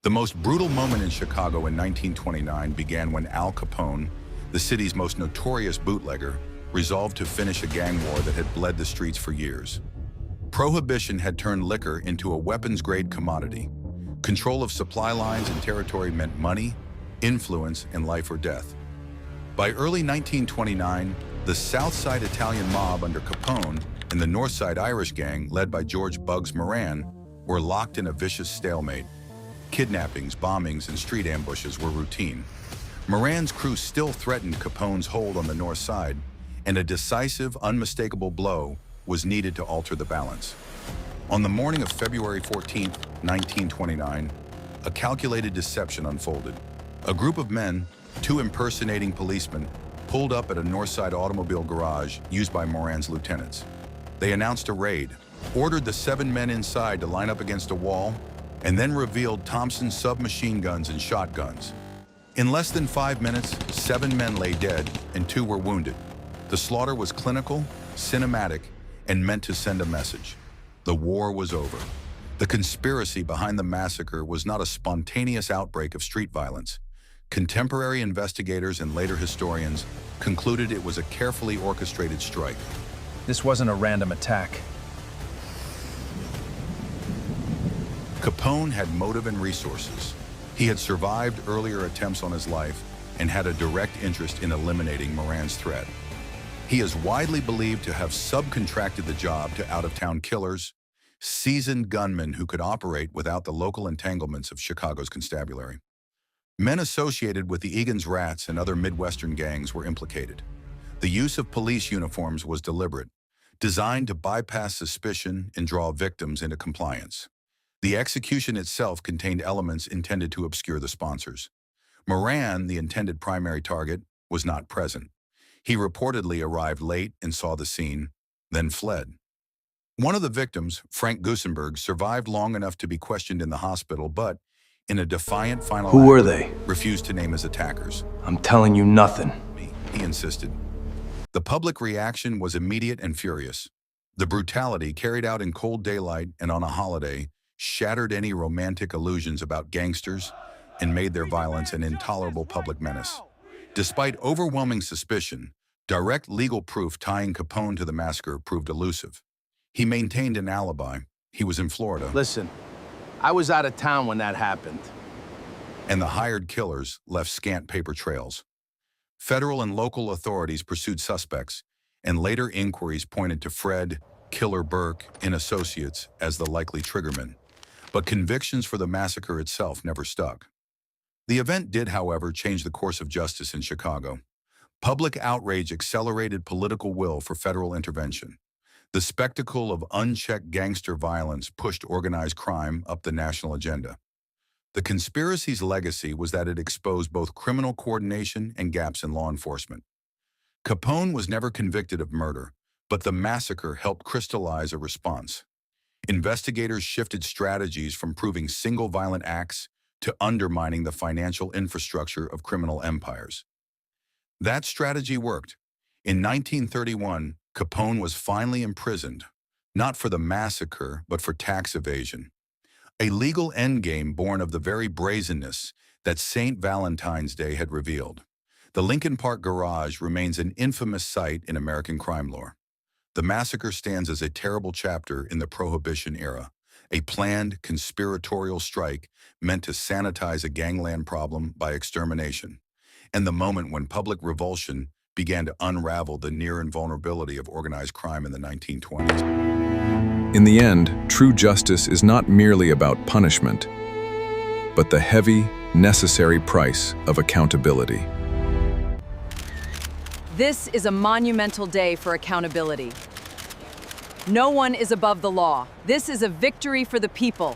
The most brutal moment in Chicago in 1929 began when Al Capone, the city's most notorious bootlegger, resolved to finish a gang war that had bled the streets for years. Prohibition had turned liquor into a weapons-grade commodity. Control of supply lines and territory meant money, influence, and life or death. By early 1929, the South Side Italian mob under Capone and the North Side Irish gang, led by George Bugs Moran, were locked in a vicious stalemate. Kidnappings, bombings, and street ambushes were routine. Moran's crew still threatened Capone's hold on the North Side, and a decisive, unmistakable blow was needed to alter the balance. On the morning of February 14, 1929, a calculated deception unfolded. A group of men, two impersonating policemen, pulled up at a Northside automobile garage used by Moran's lieutenants. They announced a raid, ordered the 7 men inside to line up against a wall, and then revealed Thompson's submachine guns and shotguns. In less than 5 minutes, 7 men lay dead and 2 were wounded. The slaughter was clinical, cinematic, and meant to send a message. The war was over. The conspiracy behind the massacre was not a spontaneous outbreak of street violence. Contemporary investigators and later historians concluded it was a carefully orchestrated strike. This wasn't a random attack. Capone had motive and resources. He had survived earlier attempts on his life and had a direct interest in eliminating Moran's threat. He is widely believed to have subcontracted the job to out-of-town killers, seasoned gunmen who could operate without the local entanglements of Chicago's constabulary. Men associated with the Egan's Rats and other Midwestern gangs were implicated. The use of police uniforms was deliberate, designed to bypass suspicion and draw victims into compliance. The execution itself contained elements intended to obscure the sponsors. Moran, the intended primary target, was not present. He reportedly arrived late and saw the scene, then fled. One of the victims, Frank Gusenberg, survived long enough to be questioned in the hospital, but, in a defiant final Who act, were they? refused to name his attackers. I'm telling you nothing. He insisted. The public reaction was immediate and furious. The brutality, carried out in cold daylight and on a holiday, shattered any romantic illusions about gangsters and made their violence an intolerable public menace. Despite overwhelming suspicion, direct legal proof tying Capone to the massacre proved elusive. He maintained an alibi. He was in Florida. Listen, I was out of town when that happened. And the hired killers left scant paper trails. Federal and local authorities pursued suspects, and later inquiries pointed to Fred, Killer Burke, and associates as the likely triggermen. But convictions for the massacre itself never stuck. The event did, however, change the course of justice in Chicago. Public outrage accelerated political will for federal intervention. The spectacle of unchecked gangster violence pushed organized crime up the national agenda. The conspiracy's legacy was that it exposed both criminal coordination and gaps in law enforcement. Capone was never convicted of murder, but the massacre helped crystallize a response. Investigators shifted strategies from proving single violent acts to undermining the financial infrastructure of criminal empires. That strategy worked. In 1931, Capone was finally imprisoned, not for the massacre, but for tax evasion. A legal endgame born of the very brazenness that St. Valentine's Day had revealed. The Lincoln Park garage remains an infamous site in American crime lore. The massacre stands as a terrible chapter in the Prohibition era, a planned conspiratorial strike meant to sanitize a gangland problem by extermination, and the moment when public revulsion began to unravel the near invulnerability of organized crime in the 1920s. In the end, true justice is not merely about punishment, but the heavy, necessary price of accountability. This is a monumental day for accountability. No one is above the law. This is a victory for the people.